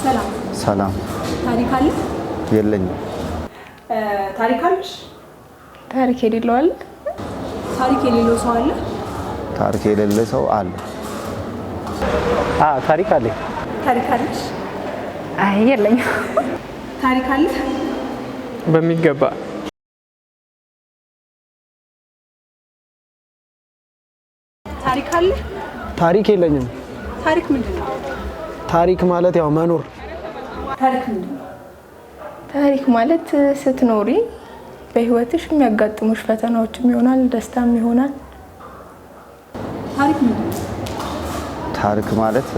ሰላም ሰላም። ታሪክ አለ? የለኝም። ታሪክ አለሽ? ታሪክ የሌለው አለ? ታሪክ የሌለው ሰው አለ? ታሪክ የሌለ ሰው አለ? ታሪክ አለ። ታሪክ አለሽ? አይ የለኝም። ታሪክ አለ? በሚገባ ታሪክ አለ? ታሪክ የለኝም። ታሪክ ምንድነው? ታሪክ ማለት ያው መኖር። ታሪክ ምንድነው? ታሪክ ማለት ስትኖሪ በህይወትሽ የሚያጋጥሙሽ ፈተናዎችም ይሆናል ደስታም ይሆናል። ታሪክ ምንድነው? ታሪክ ማለት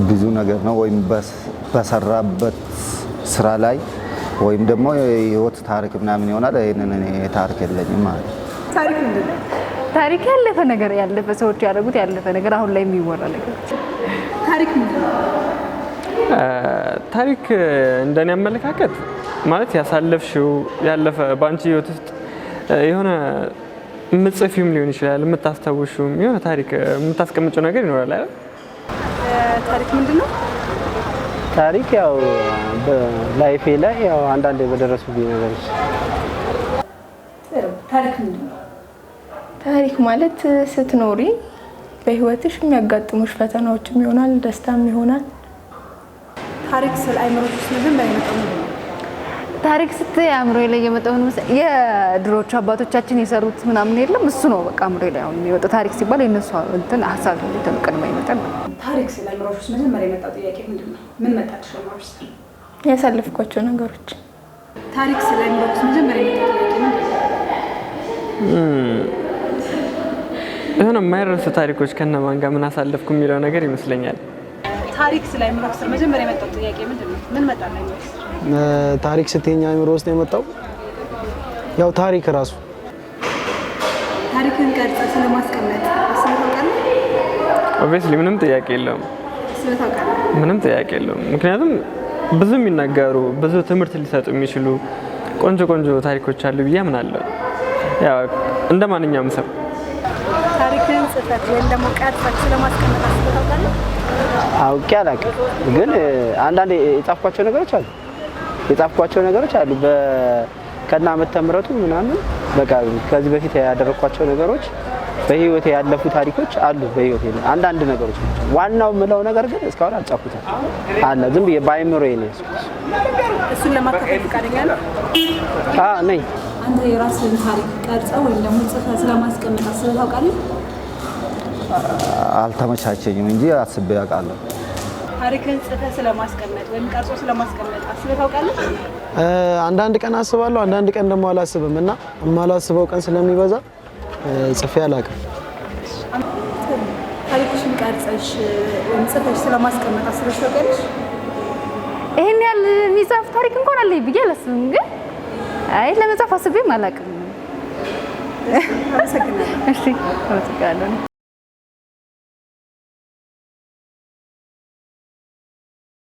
ብዙ ነገር ነው። ወይም በሰራበት ስራ ላይ ወይም ደግሞ የህይወት ታሪክ ምናምን ይሆናል። ይሄንን እኔ ታሪክ የለኝም ማለት ነው። ታሪክ ምንድነው? ታሪክ ያለፈ ነገር ያለፈ ሰዎች ያደረጉት ያለፈ ነገር አሁን ላይ የሚወራ ነገር። ታሪክ ምንድነው? ታሪክ እንደኔ አመለካከት ማለት ያሳለፍሽው ያለፈ ባንቺ ህይወት ውስጥ የሆነ ምጽፊም ሊሆን ይችላል የምታስተውሹም የሆነ ታሪክ የምታስቀምጪው ነገር ይኖራል አይደል? ታሪክ ምንድነው? ታሪክ ያው በላይፌ ላይ ያው አንዳንዴ በደረሱብኝ ነገሮች። ታሪክ ምንድነው? ታሪክ ማለት ስትኖሪ በህይወትሽ የሚያጋጥሙሽ ፈተናዎችም ይሆናል ደስታም ይሆናል። ታሪክ ስለ አይምሮሽ ውስጥ መጀመሪያ የመጣው ምንድነው? ታሪክ ስትይ አእምሮ ላይ የመጣው የድሮቹ አባቶቻችን የሰሩት ምናምን የለም እሱ ነው በቃ አእምሮ ላይ አሁን የሚወጣው ታሪክ ሲባል የነሱ እንትን ሀሳብ ተቀድሞ ይመጣል። ታሪክ ስለ አይምሮሽ ውስጥ መጀመሪያ የመጣው ጥያቄ ምንድነው? ምን መጣልሽ አይምሮሽ ውስጥ? ያሳለፍኳቸው ነገሮች። ታሪክ ስለ አይምሮሽ ውስጥ መጀመሪያ የመጣው ጥያቄ ምንድነው? የሆነ የማይረሱ ታሪኮች ከነማን ጋር ምን አሳለፍኩ የሚለው ነገር ይመስለኛል። ታሪክ ስለ አይምሮሽ ውስጥ መጀመሪያ የመጣው ጥያቄ ምንድነው? ምን መጣልሽ አይምሮሽ ውስጥ? ታሪክ ስትኛ አእምሮ ውስጥ የመጣው ያው ታሪክ ራሱ ታሪክን ቀርጸህ ስለማስቀመጥ አስበህ ታውቃለህ? ኦብቪየስሊ ምንም ጥያቄ የለውም። አስበህ ታውቃለህ? ምንም ጥያቄ የለውም። ምክንያቱም ብዙ የሚናገሩ ብዙ ትምህርት ሊሰጡ የሚችሉ ቆንጆ ቆንጆ ታሪኮች አሉ ብዬ አምናለሁ። ያው እንደ ማንኛውም ሰው ታሪክን ጽፈት ወይም ደግሞ ቀርጸህ ስለማስቀመጥ አስበህ ታውቃለህ? አውቄ አላውቅም፣ ግን አንዳንድ የጻፍኳቸው ነገሮች አሉ ከና ዓመተ ምህረቱ ምናምን በቃ ከዚህ በፊት ያደረኳቸው ነገሮች በህይወቴ ያለፉ ታሪኮች አሉ። በህይወቴ አንዳንድ ነገሮች ናቸው። ዋናው ምለው ነገር ግን እስካሁን አልጻፍኩትም አለ ዝም ብዬ ባይምሮዬ ነው። እሱን ለማካፈል ፈቃደኛ ነህ? ነኝ። አንተ የራስህን ታሪክ ቀርጸህ ወይም ደግሞ ጽፈህ ስለማስቀመጥ አስበህ ታውቃለህ? አልተመቻቸኝም እንጂ አስቤ አውቃለሁ። ታሪክን ጽፈህ ስለማስቀመጥ ወይም ቀርጾ ስለማስቀመጥ አስበህ ታውቃለህ? አንዳንድ ቀን አስባለሁ፣ አንዳንድ ቀን ደግሞ አላስብም እና የማላስበው ቀን ስለሚበዛ ጽፌ አላውቅም። ታሪክሽን ቀርጸሽ ወይም ጽፈሽ ስለማስቀመጥ አስበሽ ታውቂያለሽ? ይሄን ያህል የሚጻፍ ታሪክ እንኳን አለኝ ብዬ አላስብም፣ ግን አይ ለመጻፍ አስቤም አላውቅም። አመሰግናለሁ። እሺ አመሰግናለሁ።